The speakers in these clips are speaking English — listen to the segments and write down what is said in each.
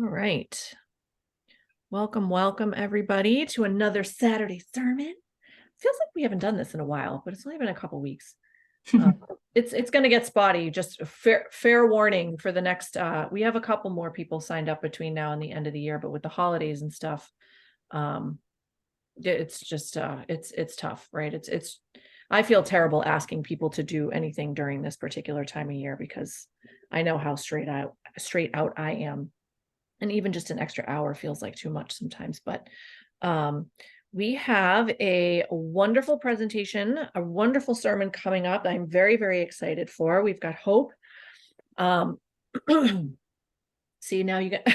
All right. Welcome everybody to another Saturday sermon. Feels like we haven't done this in a while, but it's only been a couple weeks. It's going to get spotty. Just fair warning for the next. We have a couple more people signed up between now and the end of the year, but with the holidays and stuff, it's just it's tough, right? It's. I feel terrible asking people to do anything during this particular time of year because I know how straight out I am. And even just an extra hour feels like too much sometimes, but we have a wonderful presentation, a wonderful sermon coming up that I'm very, very excited for. We've got Hope. See, now you got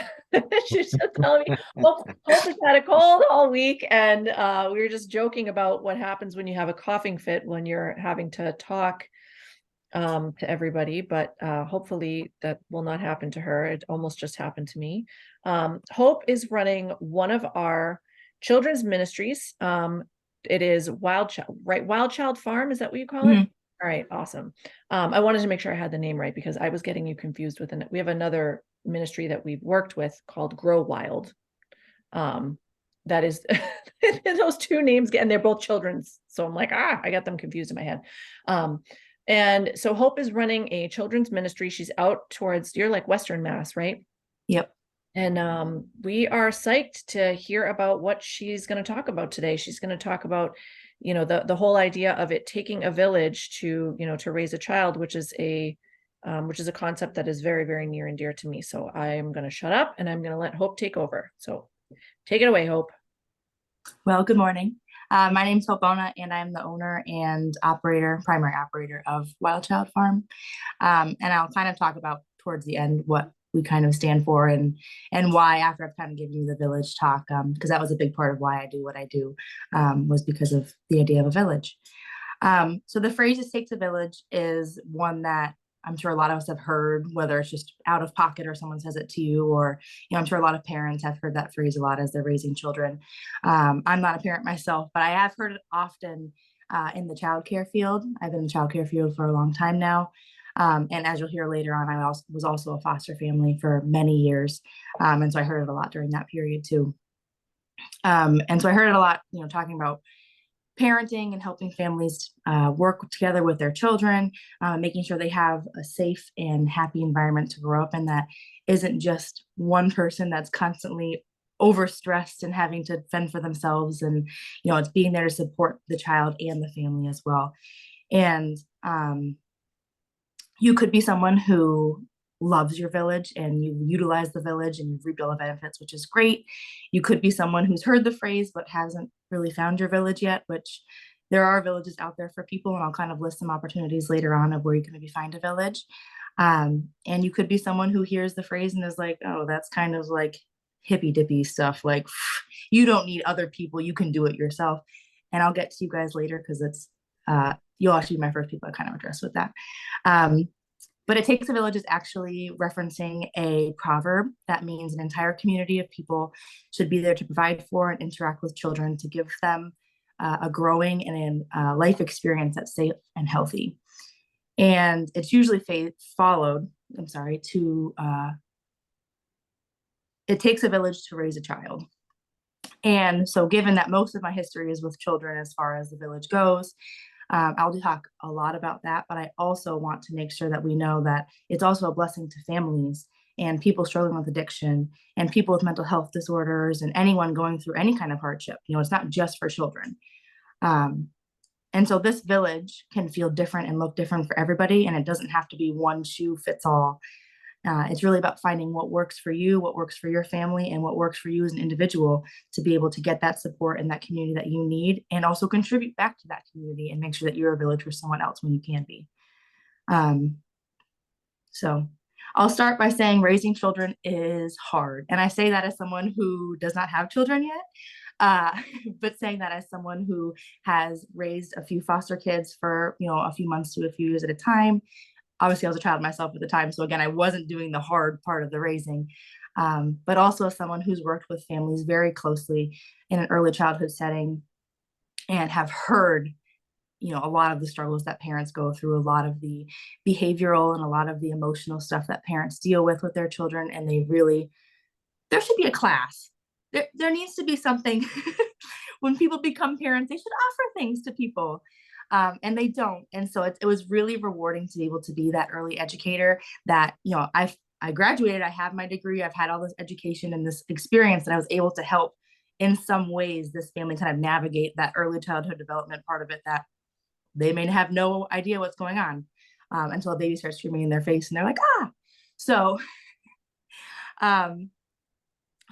she's just telling me Hope has had a cold all week, and we were just joking about what happens when you have a coughing fit when you're having to talk to everybody, but hopefully that will not happen to her. It almost just happened to me. Hope is running one of our children's ministries. It is Wild Child, right? Wild Child Farm, is that what you call it? All right, awesome. I wanted to make sure I had the name right because I was getting you confused with it. We have another ministry that we've worked with called Grow Wild. That is those two names, and they're both children's. So I'm like, I got them confused in my head. And so Hope is running a children's ministry. She's out towards, you're like Western Mass, right? Yep. And we are psyched to hear about what she's going to talk about today. She's going to talk about, the whole idea of it taking a village to, to raise a child, which is a concept that is very, very near and dear to me. So I'm going to shut up and I'm going to let Hope take over. So take it away, Hope. Well, good morning. My name is Bona, and I'm the owner and primary operator of Wild Child Farm. And I'll kind of talk about towards the end what we kind of stand for and why, after I've kind of given you the village talk, because that was a big part of why I do what I do, was because of the idea of a village. So the phrase "it takes a village" is one that I'm sure a lot of us have heard, whether it's just out of pocket or someone says it to you, or, I'm sure a lot of parents have heard that phrase a lot as they're raising children. I'm not a parent myself, but I have heard it often in the childcare field. I've been in the childcare field for a long time now. And as you'll hear later on, I was also a foster family for many years. And so I heard it a lot during that period too. And so I heard it a lot, talking about parenting and helping families work together with their children, making sure they have a safe and happy environment to grow up in that isn't just one person that's constantly overstressed and having to fend for themselves. And, it's being there to support the child and the family as well. And you could be someone who loves your village and you utilize the village and you reap all the benefits, which is great. You could be someone who's heard the phrase but hasn't really found your village yet, which there are villages out there for people, and I'll kind of list some opportunities later on of where you can maybe find a village. And you could be someone who hears the phrase and is like, oh, that's kind of like hippy dippy stuff, like you don't need other people, you can do it yourself. And I'll get to you guys later because it's you'll actually be my first people I kind of address with that. But "it takes a village" is actually referencing a proverb that means an entire community of people should be there to provide for and interact with children to give them a growing and a life experience that's safe and healthy. And it's usually followed, to "it takes a village to raise a child." And so given that most of my history is with children as far as the village goes, I'll talk a lot about that, but I also want to make sure that we know that it's also a blessing to families and people struggling with addiction and people with mental health disorders and anyone going through any kind of hardship. It's not just for children. And so this village can feel different and look different for everybody, and it doesn't have to be one shoe fits all. It's really about finding what works for you, what works for your family, and what works for you as an individual to be able to get that support and that community that you need, and also contribute back to that community and make sure that you're a village for someone else when you can be. So I'll start by saying raising children is hard. And I say that as someone who does not have children yet, but saying that as someone who has raised a few foster kids for, a few months to a few years at a time. Obviously, I was a child myself at the time. So again, I wasn't doing the hard part of the raising, but also as someone who's worked with families very closely in an early childhood setting and have heard, a lot of the struggles that parents go through, a lot of the behavioral and a lot of the emotional stuff that parents deal with their children. And they really there should be a class. There needs to be something when people become parents, they should offer things to people. And they don't. And so it was really rewarding to be able to be that early educator that, I graduated, I have my degree, I've had all this education and this experience, and I was able to help in some ways this family kind of navigate that early childhood development part of it that they may have no idea what's going on until a baby starts screaming in their face and they're like, ah. So, um,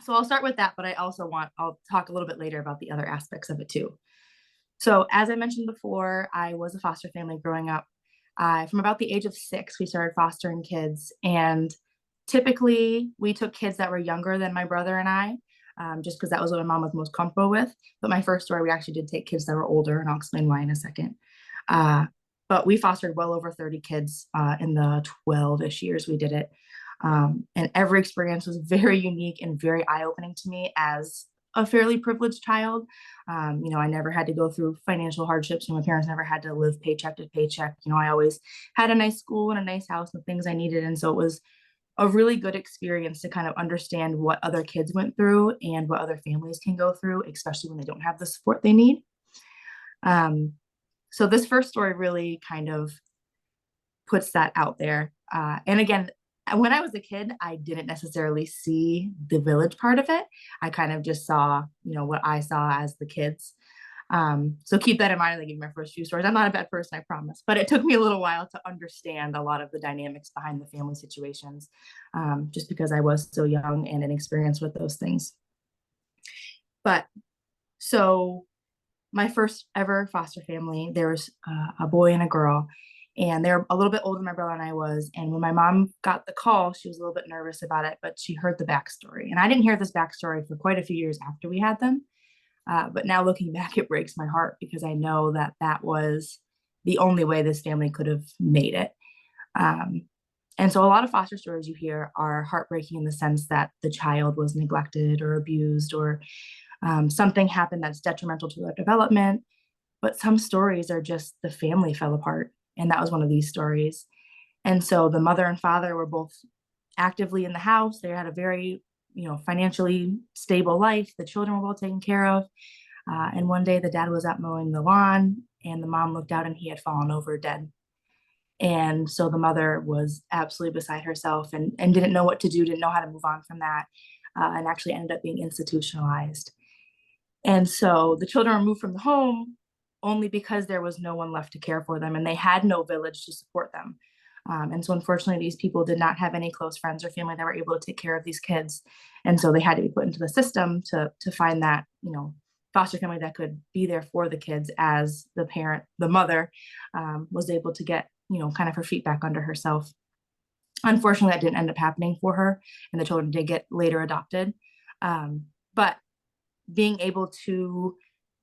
so I'll start with that, but I'll talk a little bit later about the other aspects of it too. So, as I mentioned before, I was a foster family growing up. From about the age of 6, we started fostering kids. And typically, we took kids that were younger than my brother and I, just because that was what my mom was most comfortable with. But my first story, we actually did take kids that were older, and I'll explain why in a second. But we fostered well over 30 kids in the 12-ish years we did it. And every experience was very unique and very eye-opening to me as a fairly privileged child. I never had to go through financial hardships, and my parents never had to live paycheck to paycheck. I always had a nice school and a nice house and the things I needed. And so it was a really good experience to kind of understand what other kids went through and what other families can go through, especially when they don't have the support they need. So this first story really kind of puts that out there. And again, when I was a kid, I didn't necessarily see the village part of it. I kind of just saw, what I saw as the kids. So keep that in mind as I give you my first few stories. I'm not a bad person, I promise, but it took me a little while to understand a lot of the dynamics behind the family situations, just because I was so young and inexperienced with those things. But so my first ever foster family, there was a boy and a girl, and they're a little bit older than my brother and I was. And when my mom got the call, she was a little bit nervous about it, but she heard the backstory. And I didn't hear this backstory for quite a few years after we had them. But now looking back, it breaks my heart because I know that that was the only way this family could have made it. And so a lot of foster stories you hear are heartbreaking in the sense that the child was neglected or abused, or something happened that's detrimental to their development. But some stories are just the family fell apart. And that was one of these stories. And so the mother and father were both actively in the house. They had a very, financially stable life. The children were well taken care of. And one day the dad was out mowing the lawn, and the mom looked out and he had fallen over dead. And so the mother was absolutely beside herself and didn't know what to do, didn't know how to move on from that, and actually ended up being institutionalized. And so the children were moved from the home only because there was no one left to care for them, and they had no village to support them. And so unfortunately, these people did not have any close friends or family that were able to take care of these kids. And so they had to be put into the system to find that, foster family that could be there for the kids as the mother was able to get, kind of her feet back under herself. Unfortunately, that didn't end up happening for her, and the children did get later adopted. But being able to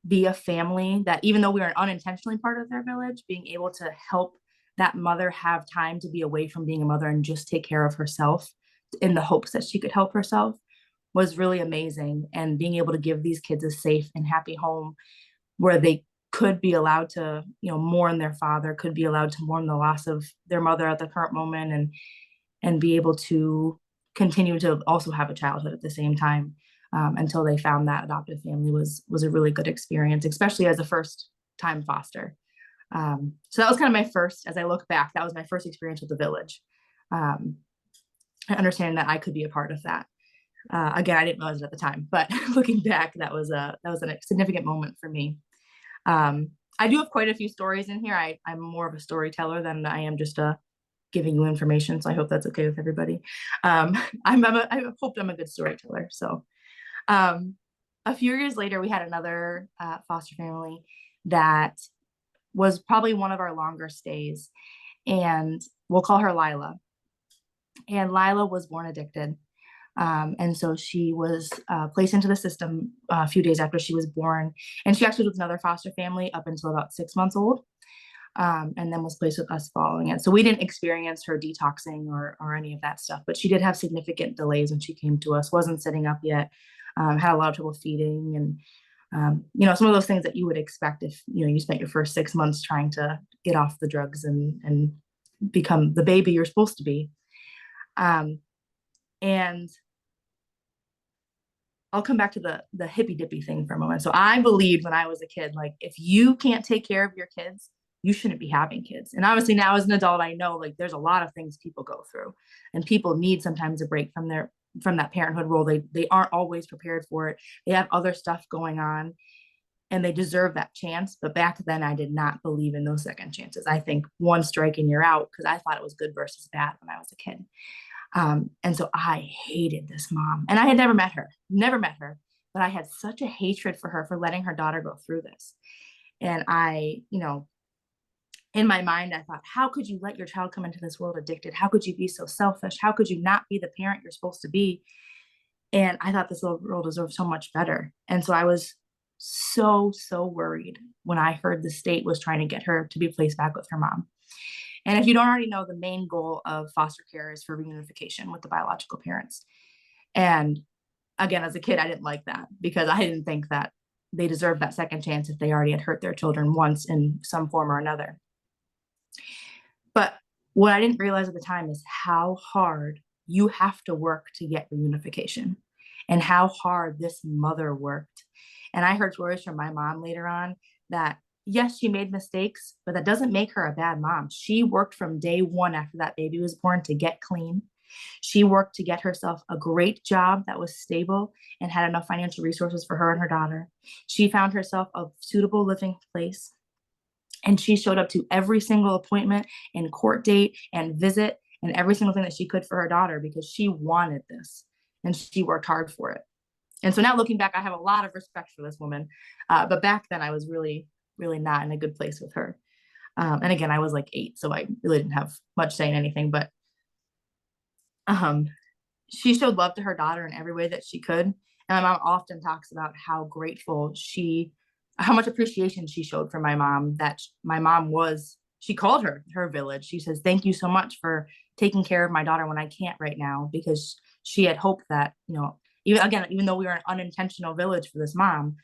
be a family that, even though we were unintentionally part of their village, being able to help that mother have time to be away from being a mother and just take care of herself in the hopes that she could help herself was really amazing. And being able to give these kids a safe and happy home where they could be allowed to, mourn their father, could be allowed to mourn the loss of their mother at the current moment, and be able to continue to also have a childhood at the same time, until they found that adoptive family was a really good experience, especially as a first time foster. So that was kind of my first, as I look back, that was my first experience with the village. And understanding that I could be a part of that. Again, I didn't realize it at the time, but looking back, that was a significant moment for me. I do have quite a few stories in here. I'm more of a storyteller than I am just giving you information. So I hope that's okay with everybody. I hope I'm a good storyteller. So a few years later, we had another foster family that was probably one of our longer stays. And we'll call her Lila. And Lila was born addicted. And so she was placed into the system a few days after she was born. And she actually was with another foster family up until about 6 months old, and then was placed with us following it. So we didn't experience her detoxing or any of that stuff, but she did have significant delays when she came to us, wasn't sitting up yet, had a lot of trouble feeding, and some of those things that you would expect if you spent your first 6 months trying to get off the drugs and become the baby you're supposed to be. And I'll come back to the hippy dippy thing for a moment. So I believed when I was a kid, like if you can't take care of your kids, you shouldn't be having kids. And obviously now as an adult, I know like there's a lot of things people go through, and people need sometimes a break from that parenthood role. They aren't always prepared for it. They have other stuff going on, and they deserve that chance. But back then, I did not believe in those second chances. I think one strike and you're out, because I thought it was good versus bad when I was a kid. And so I hated this mom, and I had never met her, but I had such a hatred for her for letting her daughter go through this. And in my mind, I thought, how could you let your child come into this world addicted? How could you be so selfish? How could you not be the parent you're supposed to be? And I thought this little girl deserved so much better. And so I was so worried when I heard the state was trying to get her to be placed back with her mom. And if you don't already know, the main goal of foster care is for reunification with the biological parents. And again, as a kid, I didn't like that, because I didn't think that they deserved that second chance if they already had hurt their children once in some form or another. But what I didn't realize at the time is how hard you have to work to get reunification, and how hard this mother worked. And I heard stories from my mom later on that, yes, she made mistakes, but that doesn't make her a bad mom. She worked from day one after that baby was born to get clean. She worked to get herself a great job that was stable and had enough financial resources for her and her daughter. She found herself a suitable living place. And she showed up to every single appointment and court date and visit and every single thing that she could for her daughter, because she wanted this and she worked hard for it. And so now looking back, I have a lot of respect for this woman. But back then I was really, really not in a good place with her. And again, I was like 8, so I really didn't have much say in anything, but um, she showed love to her daughter in every way that she could. And my mom often talks about how much appreciation she showed for my mom, that my mom was, she called her village. She says, thank you so much for taking care of my daughter when I can't right now, because she had hoped that, even though we were an unintentional village for this mom,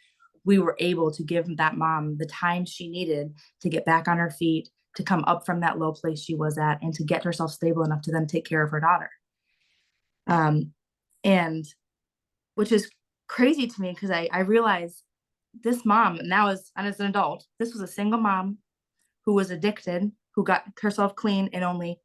we were able to give that mom the time she needed to get back on her feet, to come up from that low place she was at, and to get herself stable enough to then take care of her daughter. And which is crazy to me, because I realized this mom now, as an adult, this was a single mom who was addicted, who got herself clean in only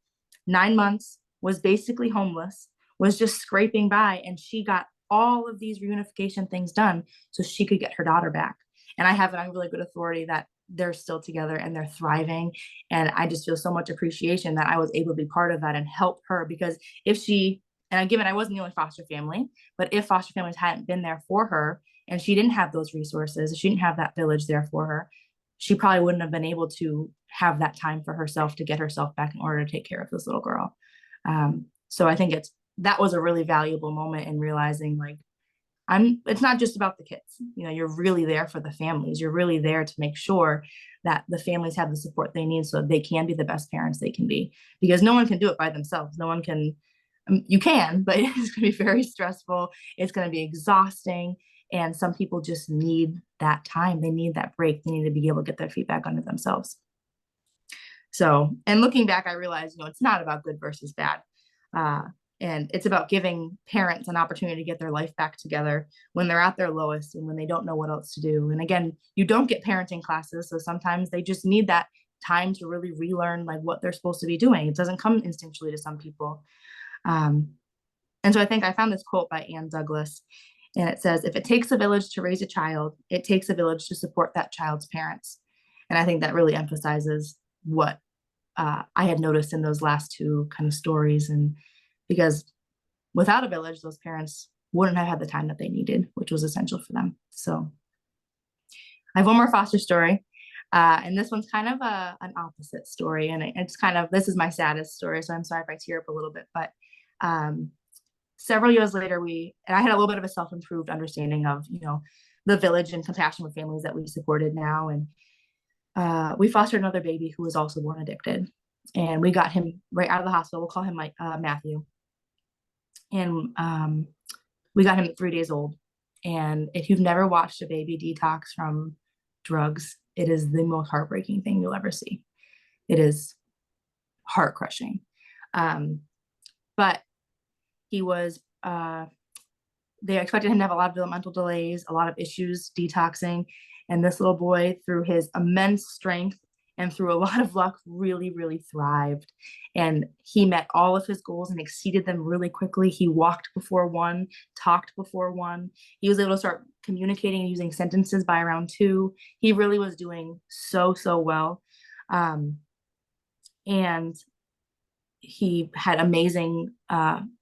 9 months, was basically homeless, was just scraping by, and she got all of these reunification things done so she could get her daughter back. And I have it on really good authority that they're still together and they're thriving. And I just feel so much appreciation that I was able to be part of that and help her, because if she, and given I wasn't the only foster family, but if foster families hadn't been there for her and she didn't have those resources, she didn't have that village there for her, she probably wouldn't have been able to have that time for herself to get herself back in order to take care of this little girl. So I think that was a really valuable moment in realizing, like, it's not just about the kids. You're really there for the families. You're really there to make sure that the families have the support they need so they can be the best parents they can be, because no one can do it by themselves. No one can, you can, but it's going to be very stressful. It's going to be exhausting. And some people just need that time. They need that break. They need to be able to get their feet back under themselves. So, and looking back, I realized, it's not about good versus bad. And it's about giving parents an opportunity to get their life back together when they're at their lowest and when they don't know what else to do. And again, you don't get parenting classes. So sometimes they just need that time to really relearn like what they're supposed to be doing. It doesn't come instinctually to some people. And so I think I found this quote by Ann Douglas, and it says, if it takes a village to raise a child, it takes a village to support that child's parents. And I think that really emphasizes what I had noticed in those last two kind of stories. And because without a village, those parents wouldn't have had the time that they needed, which was essential for them. So I have one more foster story. And this one's kind of an opposite story. And it's kind of, this is my saddest story. So I'm sorry if I tear up a little bit, but several years later, and I had a little bit of a self-improved understanding of, the village and compassion with families that we supported now. And we fostered another baby who was also born addicted. And we got him right out of the hospital. We'll call him Matthew. And we got him at 3 days old. And if you've never watched a baby detox from drugs, it is the most heartbreaking thing you'll ever see. It is heart crushing. But he was they expected him to have a lot of developmental delays, a lot of issues detoxing. And this little boy, through his immense strength and through a lot of luck, really, really thrived. And he met all of his goals and exceeded them really quickly. He walked before one, talked before one. He was able to start communicating and using sentences by around two. He really was doing so, so well. And he had amazing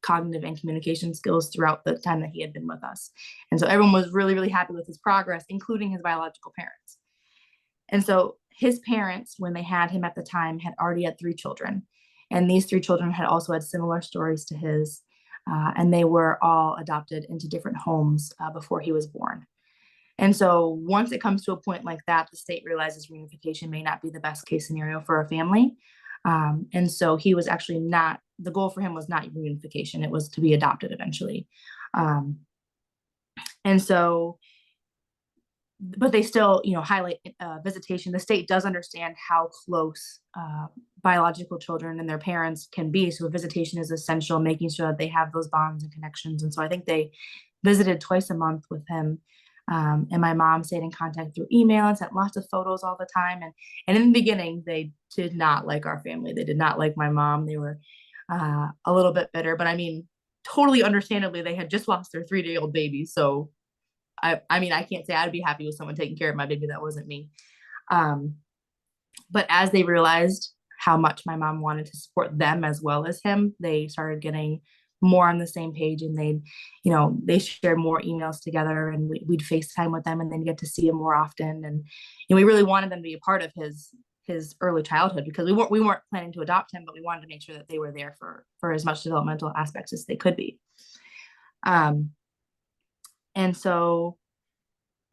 cognitive and communication skills throughout the time that he had been with us. And so everyone was really, really happy with his progress, including his biological parents. And so his parents, when they had him at the time, had already had 3 children. And these 3 children had also had similar stories to his. And they were all adopted into different homes before he was born. And so once it comes to a point like that, the state realizes reunification may not be the best case scenario for a family. And so he was actually not, the goal for him was not reunification, it was to be adopted eventually. And so, but they still, highlight visitation. The state does understand how close biological children and their parents can be. So visitation is essential, making sure that they have those bonds and connections. And so I think they visited twice a month with him. And my mom stayed in contact through email and sent lots of photos all the time. And in the beginning, they did not like our family. They did not like my mom. They were a little bit bitter, but I mean, totally understandably, they had just lost their 3-day-old baby. So I mean, I can't say I'd be happy with someone taking care of my baby. That wasn't me. But as they realized how much my mom wanted to support them as well as him, they started getting more on the same page, and they shared more emails together, and we'd FaceTime with them and then get to see him more often. And we really wanted them to be a part of his early childhood, because we weren't planning to adopt him, but we wanted to make sure that they were there for as much developmental aspects as they could be. And so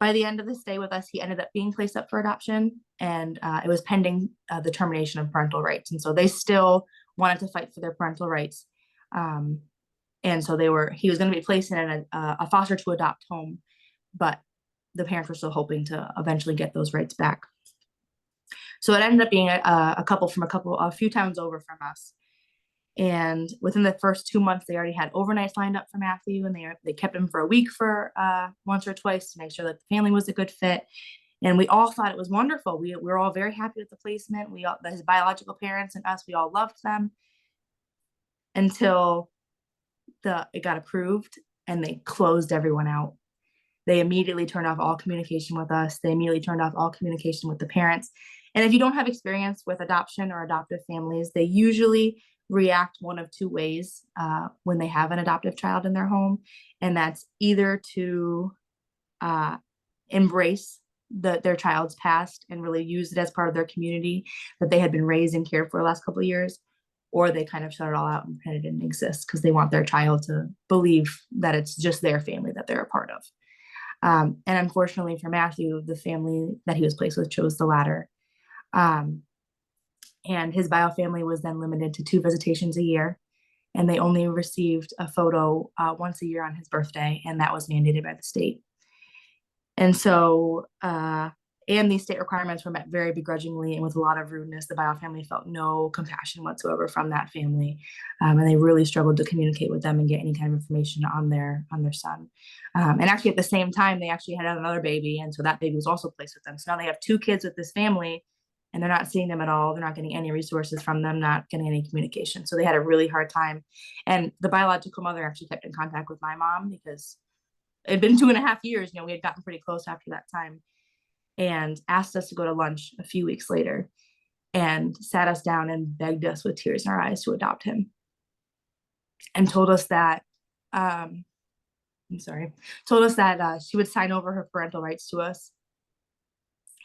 by the end of the stay with us, he ended up being placed up for adoption, and it was pending the termination of parental rights. And so they still wanted to fight for their parental rights. And so he was going to be placed in a foster to adopt home, but the parents were still hoping to eventually get those rights back. So it ended up being a couple from a few towns over from us. And within the first 2 months, they already had overnights lined up for Matthew, and they kept him for a week for once or twice to make sure that the family was a good fit. And we all thought it was wonderful. We were all very happy with the placement. His biological parents and us, we all loved them, until it got approved and they closed everyone out. They immediately turned off all communication with us. They immediately turned off all communication with the parents. And if you don't have experience with adoption or adoptive families, they usually react one of 2 ways when they have an adoptive child in their home. And that's either to embrace their child's past and really use it as part of their community that they had been raised and cared for the last couple of years, or they kind of shut it all out and pretend it didn't exist because they want their child to believe that it's just their family that they're a part of. And unfortunately for Matthew, the family that he was placed with chose the latter. And his bio family was then limited to 2 visitations a year, and they only received a photo once a year on his birthday, and that was mandated by the state. And so, and these state requirements were met very begrudgingly and with a lot of rudeness. The bio family felt no compassion whatsoever from that family, and they really struggled to communicate with them and get any kind of information on their son. And actually, at the same time, they actually had another baby, and so that baby was also placed with them. So now they have 2 kids with this family, and they're not seeing them at all. They're not getting any resources from them, not getting any communication. So they had a really hard time. And the biological mother actually kept in contact with my mom because it had been 2.5 years. We had gotten pretty close after that time, and asked us to go to lunch a few weeks later and sat us down and begged us with tears in our eyes to adopt him, and told us that, she would sign over her parental rights to us.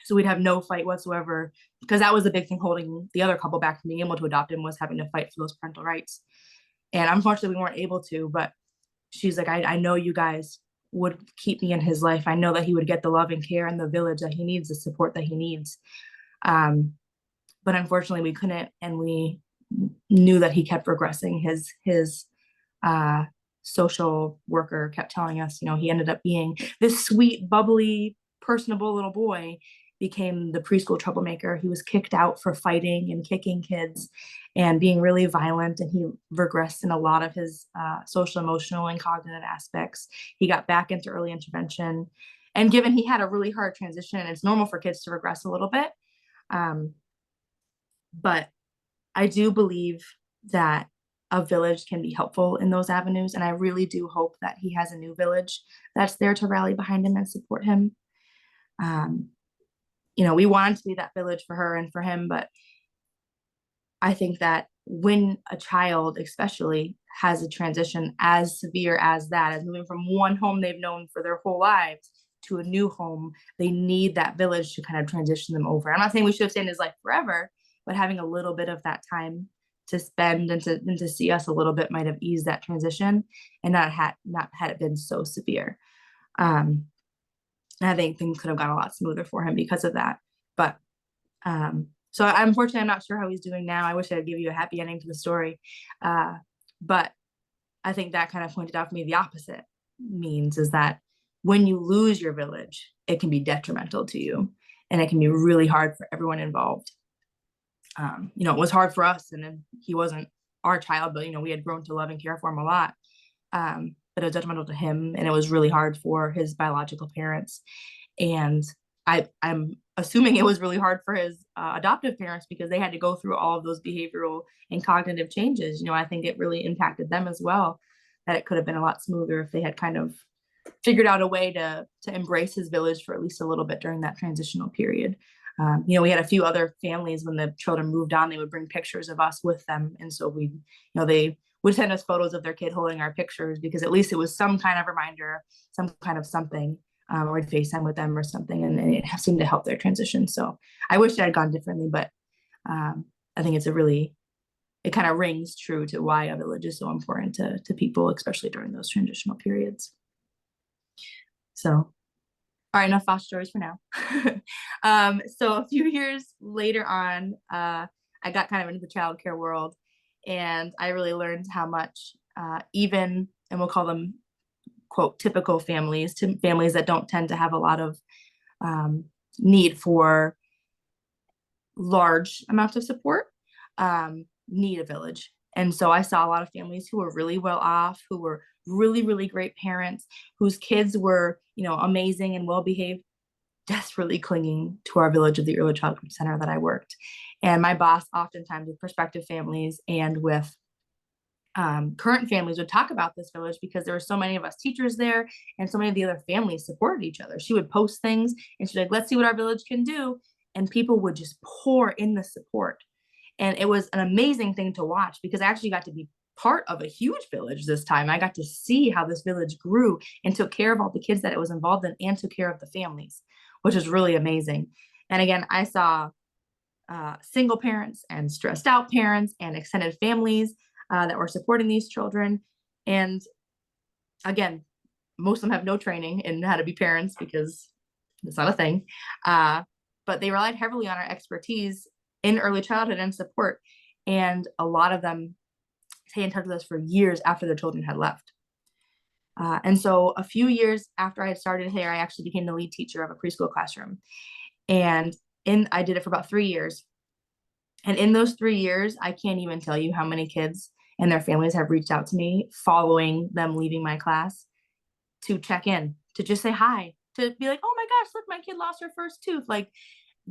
So we'd have no fight whatsoever, because that was the big thing holding the other couple back from being able to adopt him, was having to fight for those parental rights. And unfortunately, we weren't able to, but she's like, I know you guys would keep me in his life. I know that he would get the love and care and the village that he needs, the support that he needs. But unfortunately, we couldn't, and we knew that he kept regressing. His social worker kept telling us, he ended up being this sweet, bubbly, personable little boy became the preschool troublemaker. He was kicked out for fighting and kicking kids and being really violent. And he regressed in a lot of his social, emotional, and cognitive aspects. He got back into early intervention. And given he had a really hard transition, it's normal for kids to regress a little bit. But I do believe that a village can be helpful in those avenues. And I really do hope that he has a new village that's there to rally behind him and support him. We wanted to be that village for her and for him, but I think that when a child especially has a transition as severe as that, as moving from one home they've known for their whole lives to a new home, they need that village to kind of transition them over. I'm not saying we should have stayed in his life forever, but having a little bit of that time to spend and to see us a little bit might have eased that transition and not had it been so severe. I think things could have gone a lot smoother for him because of that. But so unfortunately, I'm not sure how he's doing now. I wish I'd give you a happy ending to the story. But I think that kind of pointed out for me the opposite means is that when you lose your village, it can be detrimental to you and it can be really hard for everyone involved. It was hard for us, and he wasn't our child, but we had grown to love and care for him a lot. But it was detrimental to him, and it was really hard for his biological parents. And I'm assuming it was really hard for his adoptive parents because they had to go through all of those behavioral and cognitive changes. I think it really impacted them as well, that it could have been a lot smoother if they had kind of figured out a way to embrace his village for at least a little bit during that transitional period. We had a few other families when the children moved on, they would bring pictures of us with them. And so they would send us photos of their kid holding our pictures because at least it was some kind of reminder, some kind of something, or we'd FaceTime with them or something. And it seemed to help their transition. So I wish it had gone differently, but I think it kind of rings true to why a village is so important to people, especially during those transitional periods. So all right, enough foster stories for now. So a few years later on, I got kind of into the childcare world, and I really learned how much and we'll call them, quote, typical families, families that don't tend to have a lot of need for large amounts of support, need a village. And so I saw a lot of families who were really well off, who were really, really great parents, whose kids were, amazing and well behaved, desperately clinging to our village of the early childhood center that I worked. And my boss, oftentimes with prospective families and with current families, would talk about this village because there were so many of us teachers there and so many of the other families supported each other. She would post things and she'd like, let's see what our village can do. And people would just pour in the support. And it was an amazing thing to watch because I actually got to be part of a huge village this time. I got to see how this village grew and took care of all the kids that it was involved in and took care of the families, which is really amazing. And again, I saw single parents and stressed out parents and extended families that were supporting these children. And again, most of them have no training in how to be parents because it's not a thing. But they relied heavily on our expertise in early childhood and support. And a lot of them stay in touch with us for years after their children had left. And so a few years after I had started here, I actually became the lead teacher of a preschool classroom. And I did it for about 3 years. And in those 3 years, I can't even tell you how many kids and their families have reached out to me following them leaving my class to check in, to just say hi, to be like, oh my gosh, look, my kid lost her first tooth. Like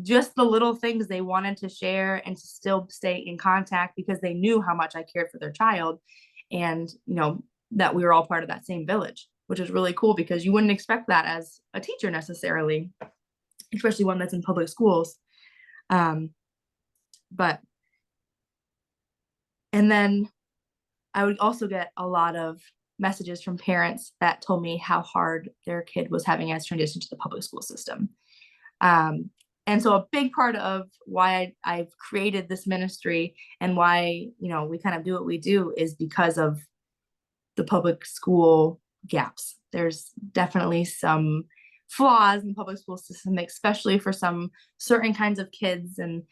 just the little things they wanted to share and to still stay in contact because they knew how much I cared for their child. And, that we were all part of that same village, which is really cool because you wouldn't expect that as a teacher necessarily, especially one that's in public schools. And then I would also get a lot of messages from parents that told me how hard their kid was having as transition to the public school system. And so a big part of why I've created this ministry and why, we kind of do what we do is because of the public school gaps. There's definitely some flaws in the public school system, especially for some certain kinds of kids. And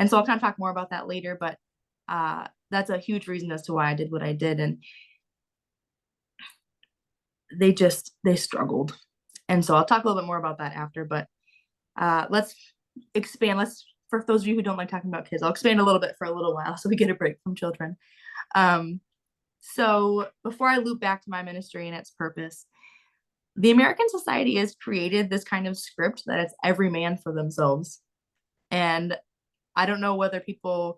so I'll kind of talk more about that later, but that's a huge reason as to why I did what I did. And they struggled. And so I'll talk a little bit more about that after, but let's expand. For those of you who don't like talking about kids, I'll expand a little bit for a little while so we get a break from children. So before I loop back to my ministry and its purpose, the American society has created this kind of script that it's every man for themselves. And I don't know whether people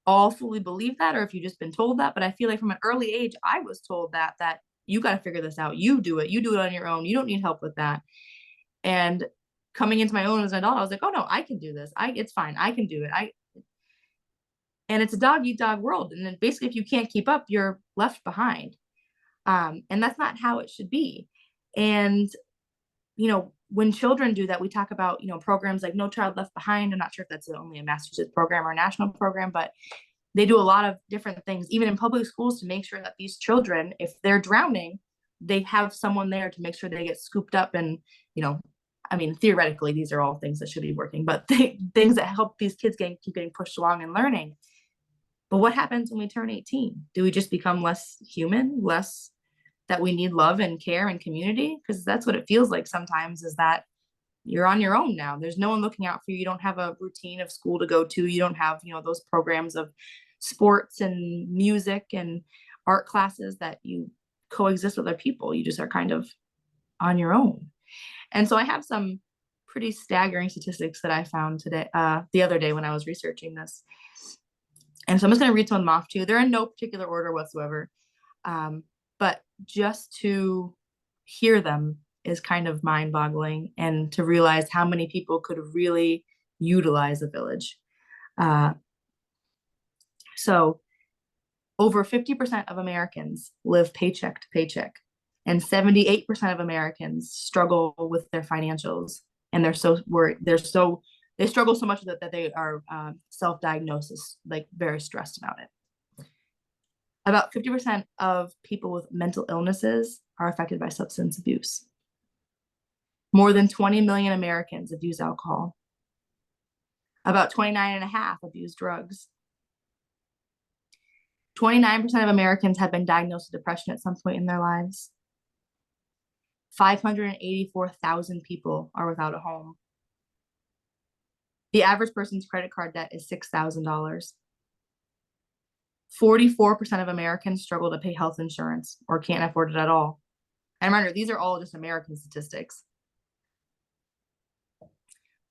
all fully believe that or if you've just been told that, but I feel like from an early age, I was told that you got to figure this out. You do it on your own. You don't need help with that. And coming into my own as an adult, I was like, oh no, I can do this. It's fine. I can do it. And it's a dog eat dog world. And then basically if you can't keep up, you're left behind. And that's not how it should be. And, when children do that, we talk about, programs like No Child Left Behind. I'm not sure if that's only a Massachusetts program or a national program, but they do a lot of different things, even in public schools, to make sure that these children, if they're drowning, they have someone there to make sure they get scooped up. And, theoretically, these are all things that should be working, but things that help these kids keep getting pushed along and learning. But what happens when we turn 18? Do we just become less human, less that we need love and care and community? Because that's what it feels like sometimes, is that you're on your own now. There's no one looking out for you. You don't have a routine of school to go to. You don't have, those programs of sports and music and art classes that you coexist with other people. You just are kind of on your own. And so I have some pretty staggering statistics that I found the other day when I was researching this. And so I'm just going to read some of them off to you. They're in no particular order whatsoever. But just to hear them is kind of mind-boggling, and to realize how many people could really utilize a village. So over 50% of Americans live paycheck to paycheck, and 78% of Americans struggle with their financials, and they struggle so much with it that they are self-diagnosis, like very stressed about it. About 50% of people with mental illnesses are affected by substance abuse. More than 20 million Americans abuse alcohol. About 29.5 abuse drugs. 29% of Americans have been diagnosed with depression at some point in their lives. 584,000 people are without a home. The average person's credit card debt is $6,000. 44% of Americans struggle to pay health insurance or can't afford it at all. And remember, these are all just American statistics.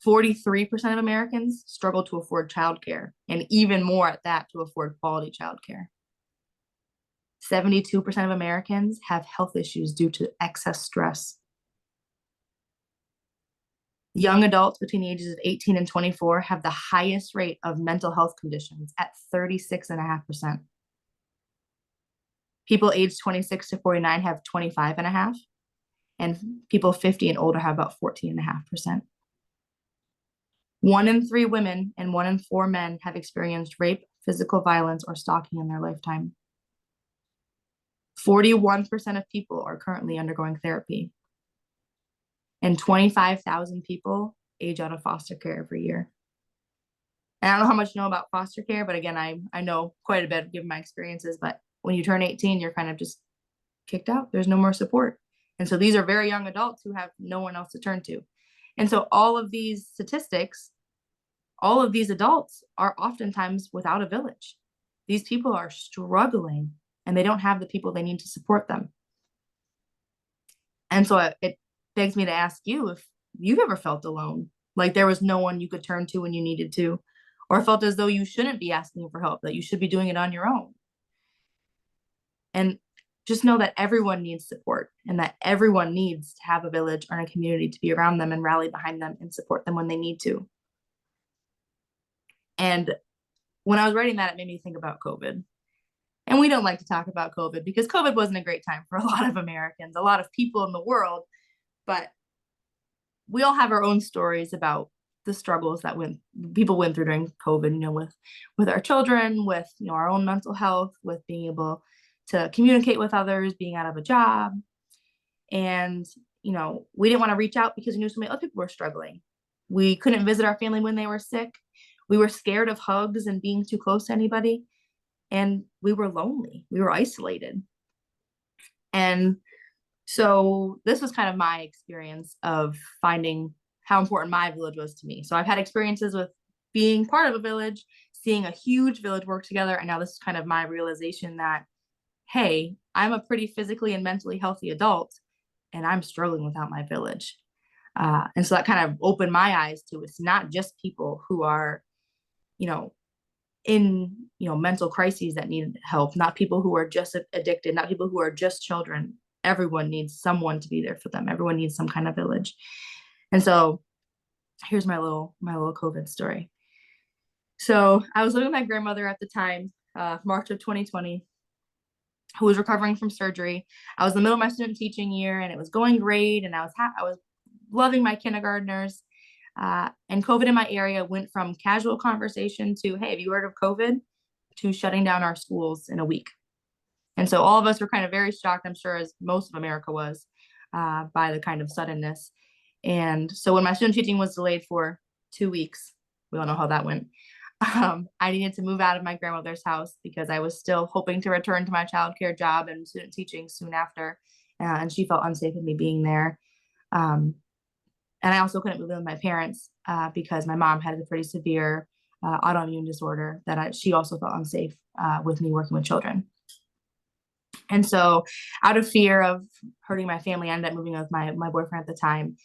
43% of Americans struggle to afford childcare, and even more at that, to afford quality childcare. 72% of Americans have health issues due to excess stress. Young adults between the ages of 18 and 24 have the highest rate of mental health conditions at 36.5%. People aged 26 to 49 have 25.5%, and people 50 and older have about 14.5%. 1 in 3 women and 1 in 4 men have experienced rape, physical violence, or stalking in their lifetime. 41% of people are currently undergoing therapy. And 25,000 people age out of foster care every year. And I don't know how much you know about foster care, but again, I know quite a bit given my experiences, but when you turn 18, you're kind of just kicked out. There's no more support. And so these are very young adults who have no one else to turn to. And so all of these statistics, all of these adults are oftentimes without a village. These people are struggling, and they don't have the people they need to support them. And so it begs me to ask you if you've ever felt alone, like there was no one you could turn to when you needed to, or felt as though you shouldn't be asking for help, that you should be doing it on your own. And just know that everyone needs support, and that everyone needs to have a village or a community to be around them and rally behind them and support them when they need to. And when I was writing that, it made me think about COVID. And we don't like to talk about COVID because COVID wasn't a great time for a lot of Americans, a lot of people in the world, but we all have our own stories about the struggles that people went through during COVID, with our children, with, our own mental health, with being able to communicate with others, being out of a job. And, we didn't want to reach out because we knew so many other people were struggling. We couldn't visit our family when they were sick. We were scared of hugs and being too close to anybody. And we were lonely. We were isolated. And so this was kind of my experience of finding how important my village was to me. So I've had experiences with being part of a village, seeing a huge village work together. And now this is kind of my realization that, hey, I'm a pretty physically and mentally healthy adult, and I'm struggling without my village. And so that kind of opened my eyes to, it's not just people who are, you know, in, mental crises that need help, not people who are just addicted, not people who are just children. Everyone needs someone to be there for them. Everyone needs some kind of village. And so here's my little COVID story. So I was living with my grandmother at the time, March of 2020, who was recovering from surgery. I was in the middle of my student teaching year, and it was going great, and I was loving my kindergartners. And COVID in my area went from casual conversation to, hey, have you heard of COVID? To shutting down our schools in a week. And so all of us were kind of very shocked, I'm sure, as most of America was, by the kind of suddenness. And so when my student teaching was delayed for 2 weeks, we all know how that went. I needed to move out of my grandmother's house because I was still hoping to return to my childcare job and student teaching soon after. And she felt unsafe with me being there. And I also couldn't move in with my parents because my mom had a pretty severe autoimmune disorder that she also felt unsafe with me working with children. And so out of fear of hurting my family, I ended up moving with my boyfriend at the time,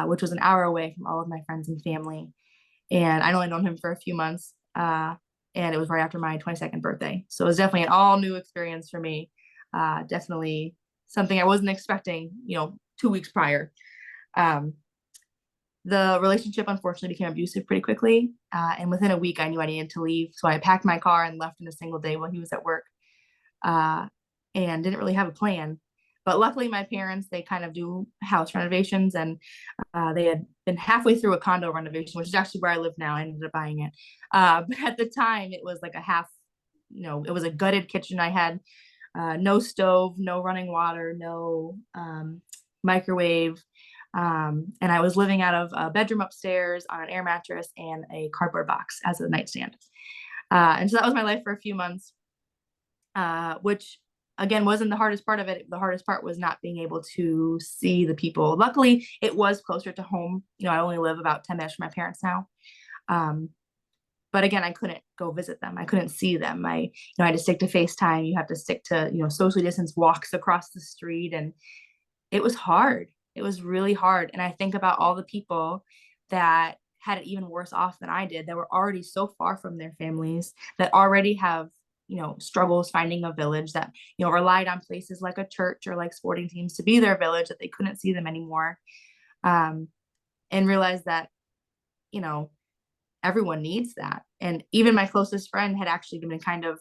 which was an hour away from all of my friends and family. And I'd only known him for a few months. And it was right after my 22nd birthday. So it was definitely an all new experience for me. Definitely something I wasn't expecting, 2 weeks prior. The relationship unfortunately became abusive pretty quickly. And within a week, I knew I needed to leave. So I packed my car and left in a single day while he was at work, and didn't really have a plan. But luckily, my parents, they kind of do house renovations, and they had been halfway through a condo renovation, which is actually where I live now. I ended up buying it. But at the time, it was like a half, it was a gutted kitchen. I had no stove, no running water, no microwave. And I was living out of a bedroom upstairs on an air mattress and a cardboard box as a nightstand. And so that was my life for a few months, which again wasn't the hardest part of it. The hardest part was not being able to see the people. Luckily, it was closer to home. I only live about 10 minutes from my parents now. But again, I couldn't go visit them. I couldn't see them. I had to stick to FaceTime. You have to stick to, socially distance walks across the street. And it was hard. It was really hard. And I think about all the people that had it even worse off than I did, that were already so far from their families, that already have, struggles finding a village, that, relied on places like a church or like sporting teams to be their village, that they couldn't see them anymore. And realized that, everyone needs that. And even my closest friend had actually been kind of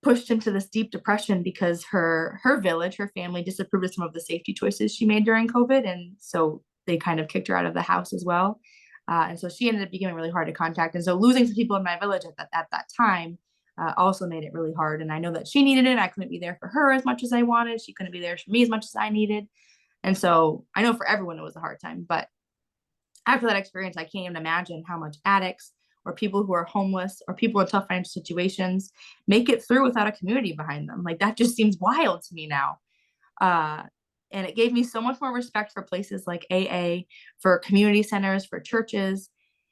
pushed into this deep depression because her village, her family disapproved of some of the safety choices she made during COVID. And so they kind of kicked her out of the house as well. And so she ended up becoming really hard to contact. And so losing some people in my village at that time also made it really hard. And I know that she needed it. I couldn't be there for her as much as I wanted. She couldn't be there for me as much as I needed. And so I know for everyone it was a hard time. But after that experience, I can't even imagine how much addicts or people who are homeless or people in tough financial situations make it through without a community behind them. Like, that just seems wild to me now. And it gave me so much more respect for places like AA, for community centers, for churches.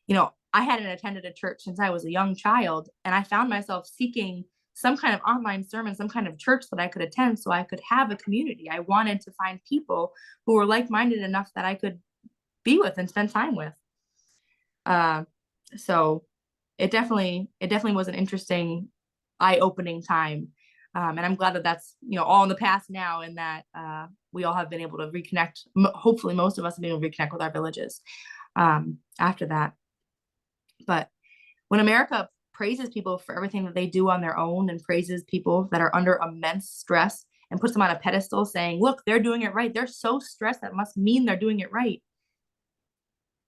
I hadn't attended a church since I was a young child, and I found myself seeking some kind of online sermon, some kind of church that I could attend so I could have a community. I wanted to find people who were like-minded enough that I could be with and spend time with. So it definitely was an interesting, eye-opening time. And I'm glad that that's, all in the past now, and that we all have been able to reconnect. Hopefully most of us have been able to reconnect with our villages after that. But when America praises people for everything that they do on their own, and praises people that are under immense stress and puts them on a pedestal saying, look, they're doing it right. They're so stressed, that must mean they're doing it right.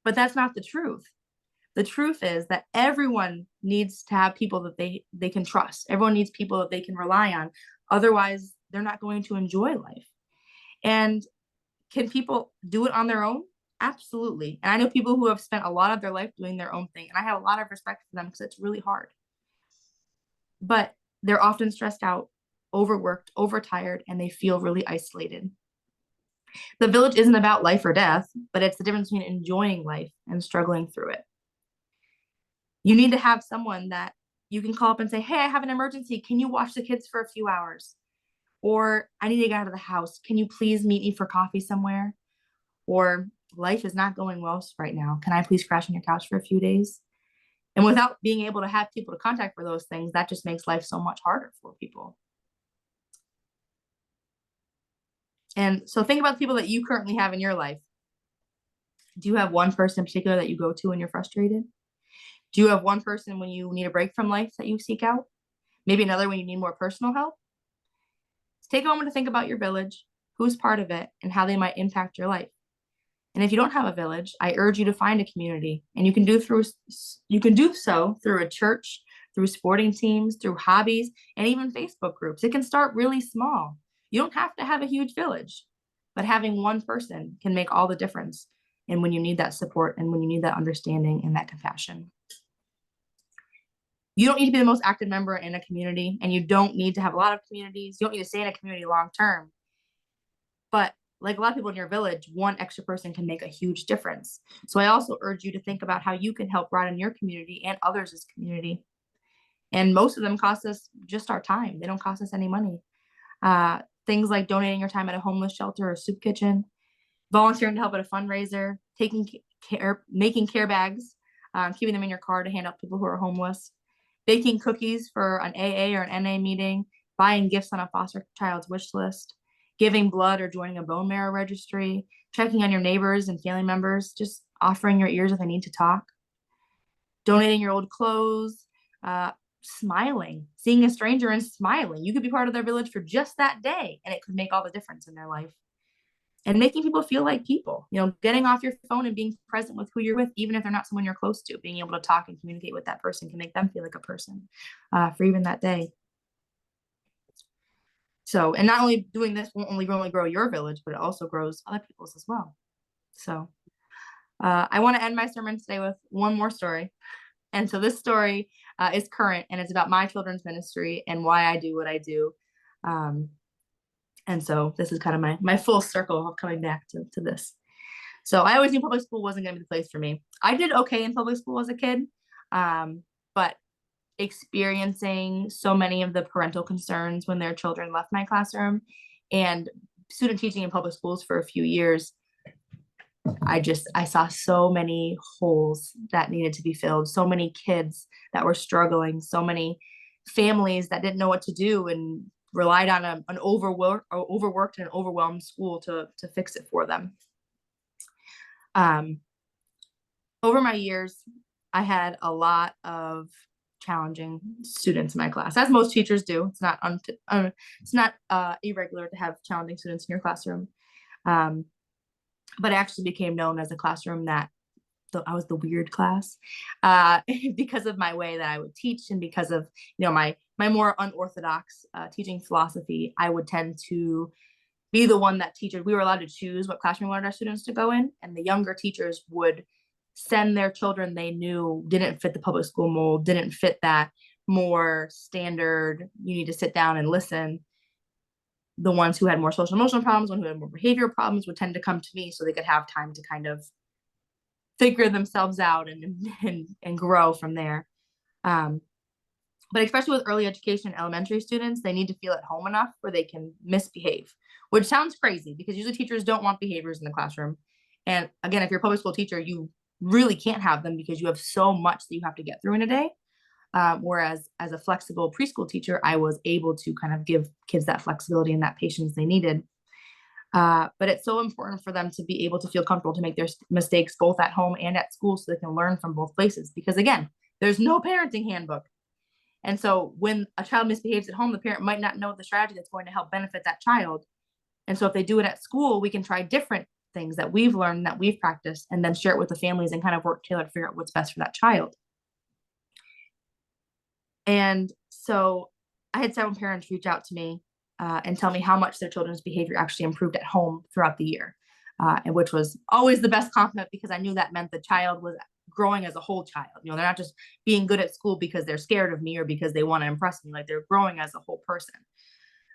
But that's not the truth. The truth is that everyone needs to have people that they can trust. Everyone needs people that they can rely on. Otherwise, they're not going to enjoy life. And can people do it on their own? Absolutely. And I know people who have spent a lot of their life doing their own thing, and I have a lot of respect for them because it's really hard. But they're often stressed out, overworked, overtired, and they feel really isolated. The village isn't about life or death, but it's the difference between enjoying life and struggling through it. You need to have someone that you can call up and say, hey, I have an emergency. Can you watch the kids for a few hours? Or I need to get out of the house. Can you please meet me for coffee somewhere? Or life is not going well right now. Can I please crash on your couch for a few days? And without being able to have people to contact for those things, that just makes life so much harder for people. And so think about the people that you currently have in your life. Do you have one person in particular that you go to when you're frustrated? Do you have one person when you need a break from life that you seek out? Maybe another when you need more personal help? Take a moment to think about your village, who's part of it, and how they might impact your life. And if you don't have a village, I urge you to find a community, and you can do so through a church, through sporting teams, through hobbies, and even Facebook groups. It can start really small. You don't have to have a huge village, but having one person can make all the difference. And when you need that support and when you need that understanding and that compassion. You don't need to be the most active member in a community, and you don't need to have a lot of communities. You don't need to stay in a community long term. But like a lot of people in your village, one extra person can make a huge difference. So I also urge you to think about how you can help broaden your community and others' community. And most of them cost us just our time. They don't cost us any money. Things like donating your time at a homeless shelter or soup kitchen, volunteering to help at a fundraiser, making care bags, keeping them in your car to hand out to people who are homeless, baking cookies for an AA or an NA meeting, buying gifts on a foster child's wish list, giving blood or joining a bone marrow registry, checking on your neighbors and family members, just offering your ears if they need to talk, donating your old clothes, smiling, seeing a stranger and smiling. You could be part of their village for just that day, and it could make all the difference in their life. And making people feel like people, getting off your phone and being present with who you're with, even if they're not someone you're close to, being able to talk and communicate with that person can make them feel like a person for even that day. So, and not only doing this won't only really grow your village, but it also grows other people's as well. So I want to end my sermon today with one more story. And so this story is current, and it's about my children's ministry and why I do what I do. And so this is kind of my full circle of coming back to this. So I always knew public school wasn't going to be the place for me. I did okay in public school as a kid, but experiencing so many of the parental concerns when their children left my classroom and student teaching in public schools for a few years, I saw so many holes that needed to be filled, so many kids that were struggling, so many families that didn't know what to do and relied on an overworked and overwhelmed school to fix it for them. Over my years, I had a lot of challenging students in my class, as most teachers do. It's not irregular to have challenging students in your classroom. But I actually became known as a classroom that I was the weird class because of my way that I would teach, and because of my more unorthodox teaching philosophy. I would tend to be the one that teachers, we were allowed to choose what classroom we wanted our students to go in, and the younger teachers would send their children they knew didn't fit the public school mold, didn't fit that more standard, you need to sit down and listen. The ones who had more social emotional problems, ones who had more behavioral problems would tend to come to me so they could have time to kind of figure themselves out and grow from there. But especially with early education elementary students, they need to feel at home enough where they can misbehave, which sounds crazy because usually teachers don't want behaviors in the classroom. And again, if you're a public school teacher, you really can't have them because you have so much that you have to get through in a day. Whereas as a flexible preschool teacher, I was able to kind of give kids that flexibility and that patience they needed. But it's so important for them to be able to feel comfortable to make their mistakes both at home and at school so they can learn from both places. Because again, there's no parenting handbook. And so when a child misbehaves at home, the parent might not know the strategy that's going to help benefit that child. And so if they do it at school, we can try different things that we've learned, that we've practiced, and then share it with the families and kind of work together to figure out what's best for that child. And so I had several parents reach out to me and tell me how much their children's behavior actually improved at home throughout the year, and which was always the best compliment because I knew that meant the child was growing as a whole child. They're not just being good at school because they're scared of me or because they want to impress me. Like, they're growing as a whole person.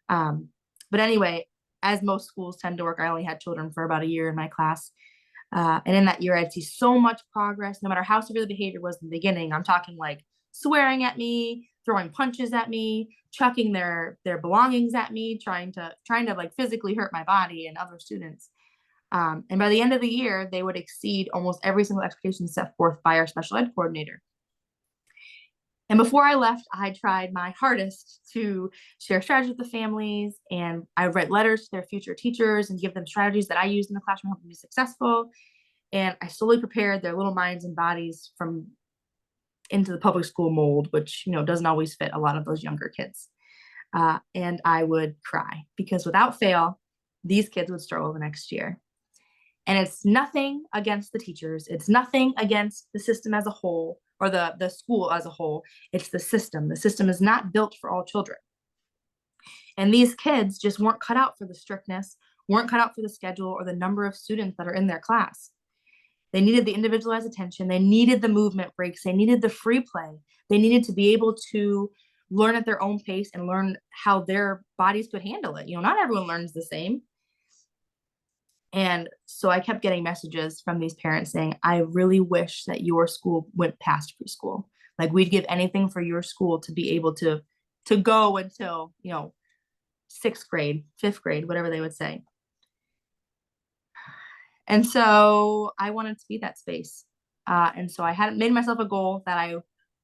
But anyway, as most schools tend to work, I only had children for about a year in my class. And in that year, I'd see so much progress, no matter how severe the behavior was in the beginning. I'm talking like swearing at me, throwing punches at me, chucking their belongings at me, trying to like physically hurt my body and other students. And by the end of the year, they would exceed almost every single expectation set forth by our special ed coordinator. And before I left, I tried my hardest to share strategies with the families, and I write letters to their future teachers and give them strategies that I used in the classroom to help them be successful. And I slowly prepared their little minds and bodies from into the public school mold, which doesn't always fit a lot of those younger kids. And I would cry because without fail, these kids would struggle the next year. And it's nothing against the teachers. It's nothing against the system as a whole or the school as a whole. It's the system. The system is not built for all children. And these kids just weren't cut out for the strictness, weren't cut out for the schedule or the number of students that are in their class. They needed the individualized attention. They needed the movement breaks. They needed the free play. They needed to be able to learn at their own pace and learn how their bodies could handle it. Not everyone learns the same. And so I kept getting messages from these parents saying, I really wish that your school went past preschool. Like we'd give anything for your school to be able to go until, sixth grade, fifth grade, whatever they would say. And so I wanted to be that space. And so I had made myself a goal that I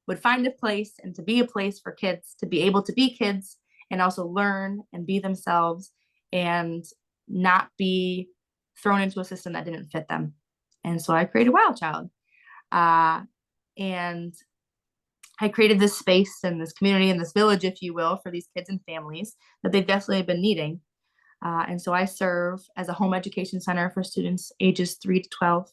would find a place and to be a place for kids to be able to be kids and also learn and be themselves and not be thrown into a system that didn't fit them. And so I created Wild Child. And I created this space and this community and this village, if you will, for these kids and families that they've definitely been needing. And so I serve as a home education center for students ages 3 to 12.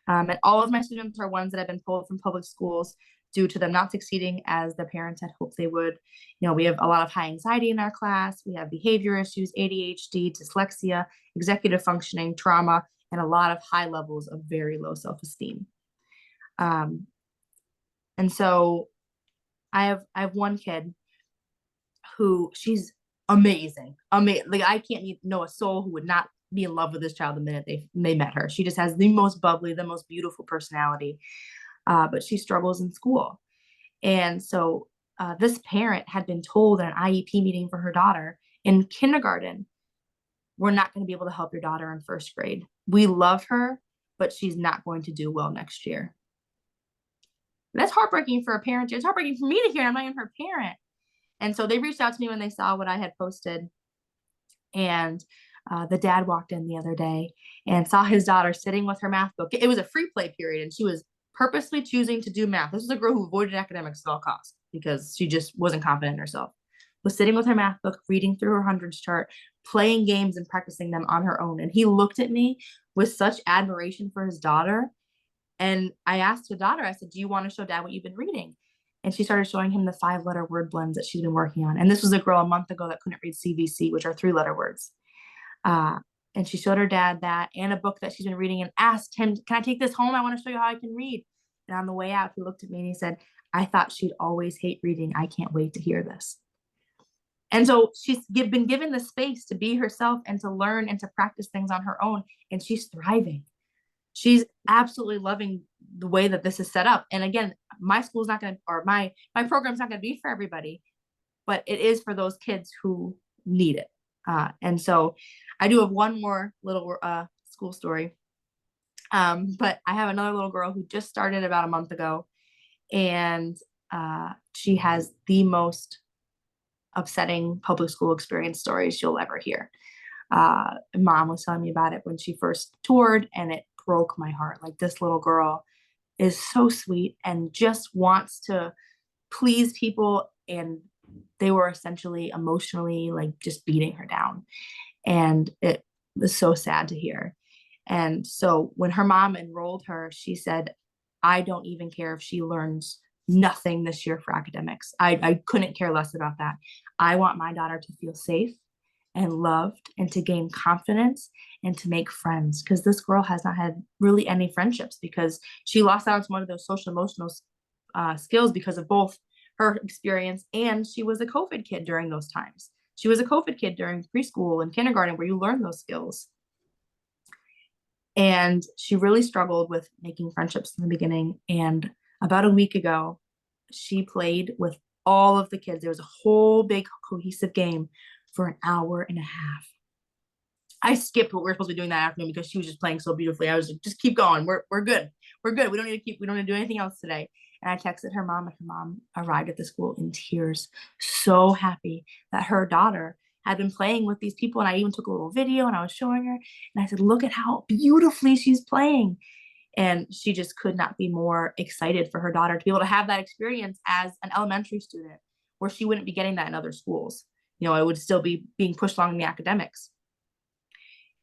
And all of my students are ones that have been pulled from public schools due to them not succeeding as their parents had hoped they would. We have a lot of high anxiety in our class. We have behavior issues, ADHD, dyslexia, executive functioning, trauma, and a lot of high levels of very low self-esteem. And so I have one kid who she's amazing. Like I can't know a soul who would not be in love with this child the minute they met her. She just has the most bubbly, the most beautiful personality. But she struggles in school. And so this parent had been told in an IEP meeting for her daughter in kindergarten, we're not going to be able to help your daughter in first grade. We love her, but she's not going to do well next year. That's heartbreaking for a parent. It's heartbreaking for me to hear. I'm not even her parent. And so they reached out to me when they saw what I had posted. And the dad walked in the other day and saw his daughter sitting with her math book. It was a free play period, and she was purposely choosing to do math. This was a girl who avoided academics at all costs because she just wasn't confident in herself. Was sitting with her math book, reading through her hundreds chart, playing games and practicing them on her own. And he looked at me with such admiration for his daughter. And I asked the daughter, I said, do you want to show dad what you've been reading? And she started showing him the 5-letter word blends that she's been working on. And this was a girl a month ago that couldn't read CVC, which are 3-letter words. And she showed her dad that and a book that she's been reading and asked him, can I take this home? I want to show you how I can read. And on the way out, he looked at me and he said, I thought she'd always hate reading. I can't wait to hear this. And so she's been given the space to be herself and to learn and to practice things on her own. And she's thriving. She's absolutely loving the way that this is set up. And again, my school's not going to, or my program's not going to be for everybody, but it is for those kids who need it. And so I do have one more little school story. But I have another little girl who just started about a month ago, and she has the most upsetting public school experience stories you'll ever hear. Mom was telling me about it when she first toured, and it broke my heart. Like, this little girl is so sweet and just wants to please people, and they were essentially emotionally like just beating her down, and it was so sad to hear. And so when her mom enrolled her, she said, I don't even care if she learns nothing this year for academics. I couldn't care less about that. I want my daughter to feel safe and loved and to gain confidence and to make friends, because this girl has not had really any friendships because she lost out on one of those social emotional skills because of both her experience and she was a COVID kid during those times. she was a COVID kid during preschool and kindergarten where you learn those skills. And she really struggled with making friendships in the beginning. And about a week ago, she played with all of the kids. There was a whole big cohesive game for an hour and a half. I skipped what we were supposed to be doing that afternoon because she was just playing so beautifully. I was like, just keep going. We're good. We're good. We don't need to do anything else today. And I texted her mom, and her mom arrived at the school in tears, so happy that her daughter had been playing with these people. And I even took a little video and I was showing her. And I said, look at how beautifully she's playing. And she just could not be more excited for her daughter to be able to have that experience as an elementary student where she wouldn't be getting that in other schools. You know, it would still be being pushed along in the academics.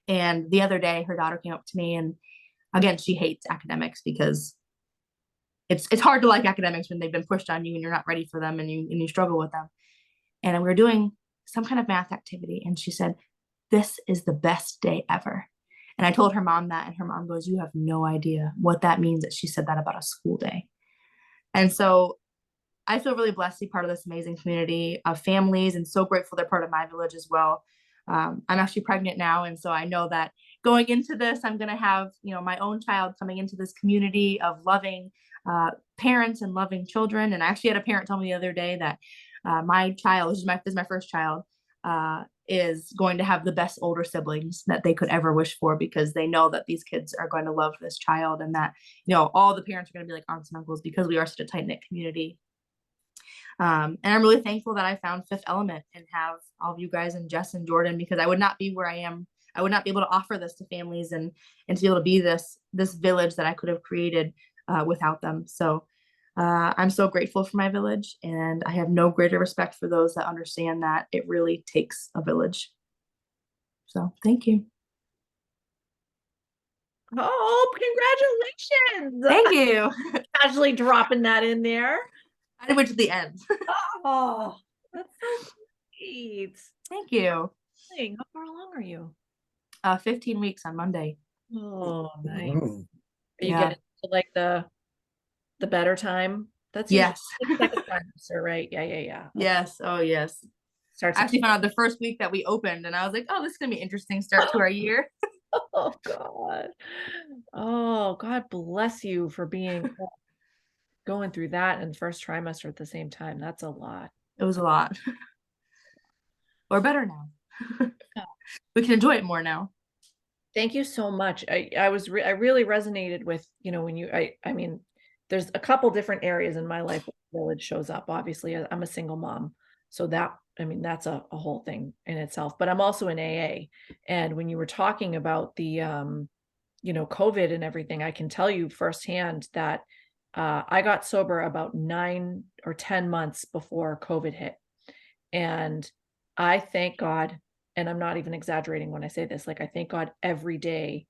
And the other day, her daughter came up to me, and again, she hates academics because it's hard to like academics when they've been pushed on you and you're not ready for them and you struggle with them. And we were doing some kind of math activity, and she said, "This is the best day ever." And I told her mom that, and her mom goes, "You have no idea what that means that she said that about a school day." And so I feel really blessed to be part of this amazing community of families, and so grateful they're part of my village as well. I'm actually pregnant now, and so I know that going into this, I'm going to have, you know, my own child coming into this community of loving parents and loving children. And I actually had a parent tell me the other day that my child, this is my first child, is going to have the best older siblings that they could ever wish for, because they know that these kids are going to love this child, and that, you know, all the parents are going to be like aunts and uncles because we are such a tight knit community. And I'm really thankful that I found Fifth Element and have all of you guys and Jess and Jordan, because I would not be where I am. I would not be able to offer this to families and to be able to be this village that I could have created without them. So I'm so grateful for my village, and I have no greater respect for those that understand that it really takes a village. So thank you. Oh, congratulations. Thank you. Casually dropping that in there. I went to the end. Oh, that's so sweet. Thank you. How far along are you? 15 weeks on Monday. Oh, nice. Oh, Are you Yeah. getting to like the better time? That's Yes. usually the second trimester, right? Yeah. Okay. Yes. Oh, yes. Starts I actually found out the first week that we opened, and I was like, oh, this is gonna be an interesting start to our year. Oh God. Oh, God bless you for going through that and first trimester at the same time. That's a lot. It was a lot. We're better now. We can enjoy it more now. Thank you so much. I really resonated with, you know, when I mean, there's a couple different areas in my life where village shows up. Obviously, I'm a single mom, so that's a whole thing in itself. But I'm also in AA, and when you were talking about the you know, COVID and everything, I can tell you firsthand that I got sober about 9 or 10 months before COVID hit, and I thank God, and I'm not even exaggerating when I say this, like I thank God every day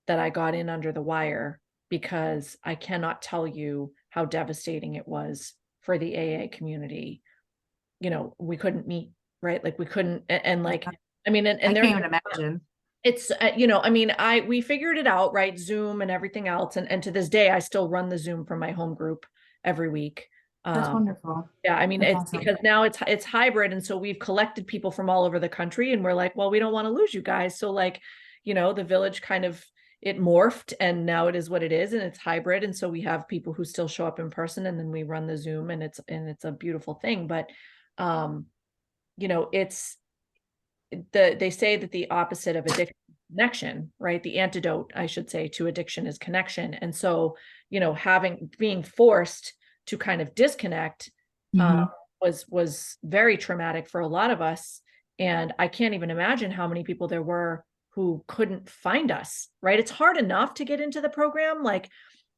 that I got in under the wire, because I cannot tell you how devastating it was for the AA community. You know, we couldn't meet, right? Like we couldn't, and like, I mean, and I there, can't even imagine. it's, you know, I mean, we figured it out, right? Zoom and everything else. And to this day, I still run the Zoom from my home group every week. That's wonderful. Yeah, I mean, That's it's awesome. because now it's hybrid, and so we've collected people from all over the country, and we're like, well, we don't want to lose you guys. So like, you know, the village kind of, it morphed, and now it is what it is, and it's hybrid. And so we have people who still show up in person, and then we run the Zoom, and it's a beautiful thing. But you know, they say that the opposite of addiction is connection, right? The antidote, I should say, to addiction is connection. And so, you know, being forced to kind of disconnect was very traumatic for a lot of us. And I can't even imagine how many people there were who couldn't find us, right? It's hard enough to get into the program, like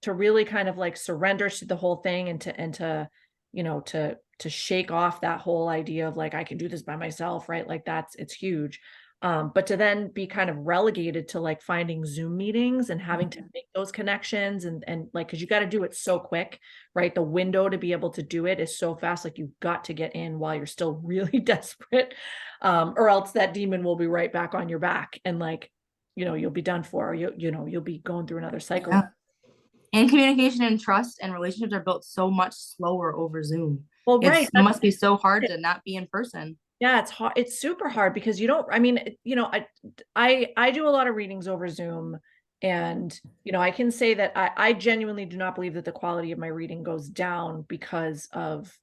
to really kind of like surrender to the whole thing, and to you know, to shake off that whole idea of like, I can do this by myself, right? Like it's huge. But to then be kind of relegated to like finding Zoom meetings and having to make those connections, and like, cause you got to do it so quick, right? The window to be able to do it is so fast. Like you've got to get in while you're still really desperate, or else that demon will be right back on your back, and like, you know, you'll be done for, or you'll be going through another cycle. Yeah. And communication and trust and relationships are built so much slower over Zoom. Well, right. It must be so hard to not be in person. Yeah, it's hard. It's super hard because you don't, I mean, I do a lot of readings over Zoom, and, I can say that I genuinely do not believe that the quality of my reading goes down because of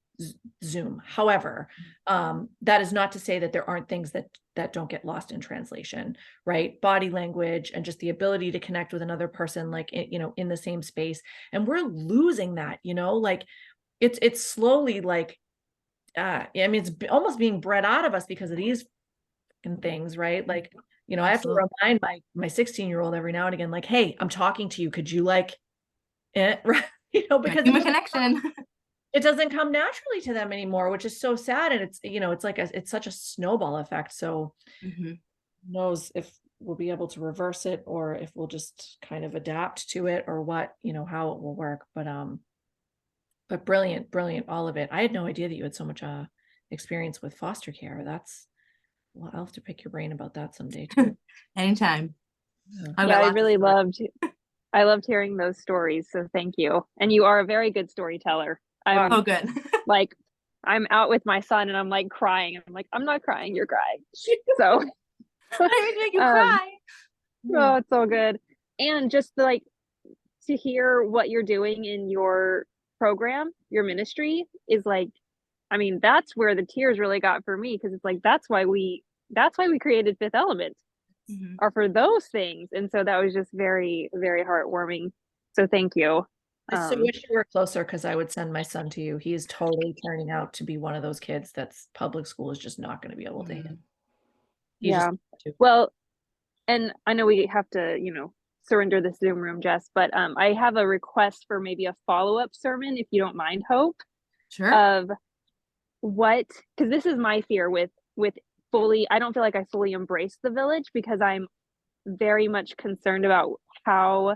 Zoom. However, that is not to say that there aren't things that don't get lost in translation, right? Body language and just the ability to connect with another person, like, in the same space. And we're losing that, like it's slowly like, I mean, it's almost being bred out of us because of these fucking things, right? Like, I have to Absolutely. remind my 16-year-old every now and again, like, hey, I'm talking to you. Could you like right? Because Human connection. it doesn't come naturally to them anymore, which is so sad. And it's like it's such a snowball effect. So Hmm. who knows if we'll be able to reverse it, or if we'll just kind of adapt to it, or what, how it will work. But brilliant, brilliant, all of it. I had no idea that you had so much experience with foster care. Well, I'll have to pick your brain about that someday too. Anytime. Yeah. I've Yeah, got I lots of really stories. loved hearing those stories. So thank you. And you are a very good storyteller. I'm Oh, good. like, I'm out with my son and I'm like crying. And I'm like, I'm not crying, you're crying. So, I didn't make you um, cry. oh, it's so good. And just like to hear what you're doing in your program, your ministry is like, I mean, that's where the tears really got for me, because it's like that's why we created Fifth Element, Mhm. are for those things. And so that was just very, very heartwarming. So thank you. I so wish you were closer, because I would send my son to you. He is totally turning out to be one of those kids that's public school is just not going to be able to handle. Mhm. He just Yeah. Well, and I know we have to, surrender this Zoom room, Jess, but I have a request for maybe a follow-up sermon, if you don't mind, Hope, Sure. of what, because this is my fear with fully, I don't feel like I fully embrace the village, because I'm very much concerned about how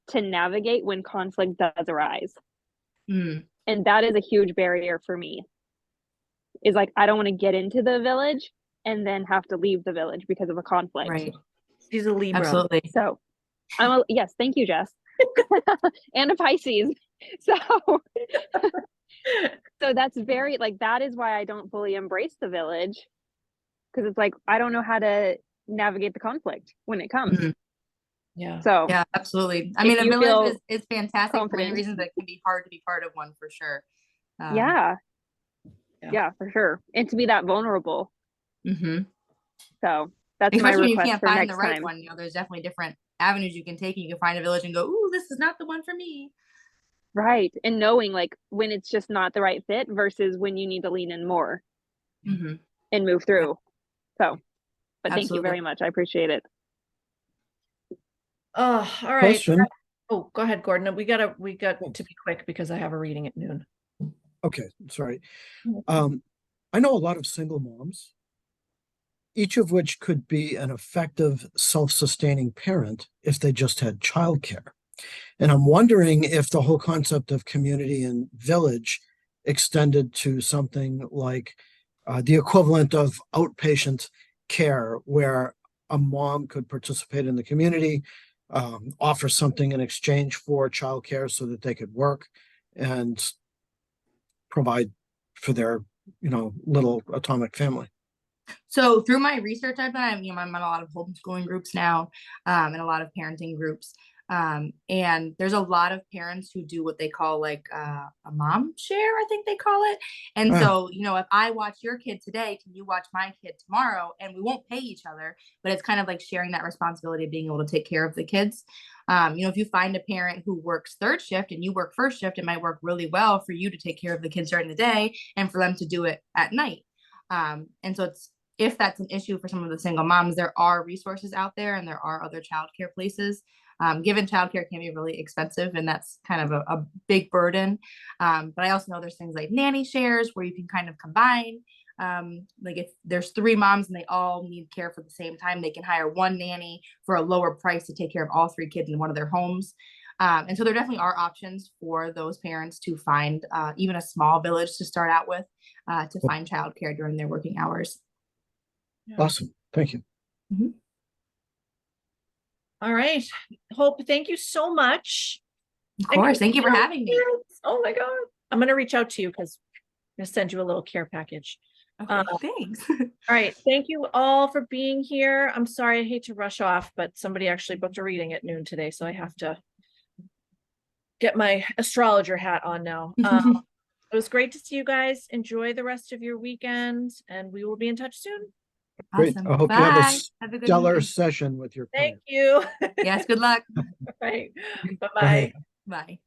to navigate when conflict does arise. Mm, And that is a huge barrier for me. Is like, I don't want to get into the village and then have to leave the village because of a conflict. right. She's a Libra. Absolutely. So yes, thank you, Jess. And a Pisces. So so that's very, like, that is why I don't fully embrace the village, because it's like I don't know how to navigate the conflict when it comes. Mhm. Yeah. So Yeah, absolutely. I if mean, a you village feel is fantastic for many confident, reasons, but it can be hard to be part of one for sure. yeah, Yeah. yeah, for sure. And to be that vulnerable. Mhm. So that's my Especially when you request can't for find the next right time. one, there's definitely different avenues you can take, and you can find a village and go, "Ooh, this is not the one for me." Right. And knowing like when it's just not the right fit versus when you need to lean in more Mhm. and move Yeah, through. So, but thank you absolutely. very much. I appreciate it. Oh, all right. Question. Oh, go ahead, Gordon. We got Oh, to be quick because I have a reading at noon. okay, sorry. I know a lot of single moms, each of which could be an effective self-sustaining parent if they just had childcare. And I'm wondering if the whole concept of community and village extended to something like the equivalent of outpatient care, where a mom could participate in the community, offer something in exchange for childcare so that they could work and provide for their, little atomic family. So through my research I've done, I'm in a lot of homeschooling groups now, and a lot of parenting groups. And there's a lot of parents who do what they call like a mom share, I think they call it. And Ah, so, if I watch your kid today, can you watch my kid tomorrow? And we won't pay each other, but it's kind of like sharing that responsibility of being able to take care of the kids. If you find a parent who works third shift and you work first shift, it might work really well for you to take care of the kids during the day and for them to do it at night. And so if that's an issue for some of the single moms, there are resources out there and there are other childcare places. Given childcare can be really expensive, and that's kind of a big burden. But I also know there's things like nanny shares where you can kind of combine. Like if there's 3 moms and they all need care for the same time, they can hire one nanny for a lower price to take care of all 3 kids in one of their homes. And so there definitely are options for those parents to find even a small village to start out with, to find childcare during their working hours. Yeah. awesome. Thank you. Mm-hmm. All right. Hope, thank you so much. Of course. Thank you for having me. Oh my God. I'm going to reach out to you because I'm going to send you a little care package. Okay, thanks. All right, thank you all for being here. I'm sorry, I hate to rush off, but somebody actually booked a reading at noon today, so I have to get my astrologer hat on now. It was great to see you guys. Enjoy the rest of your weekend, and we will be in touch soon. Great. Awesome. I hope you have a Bye. Have a good stellar weekend. session with your Thank client. you. Yes, good luck. Right. Bye-bye. Bye. Bye.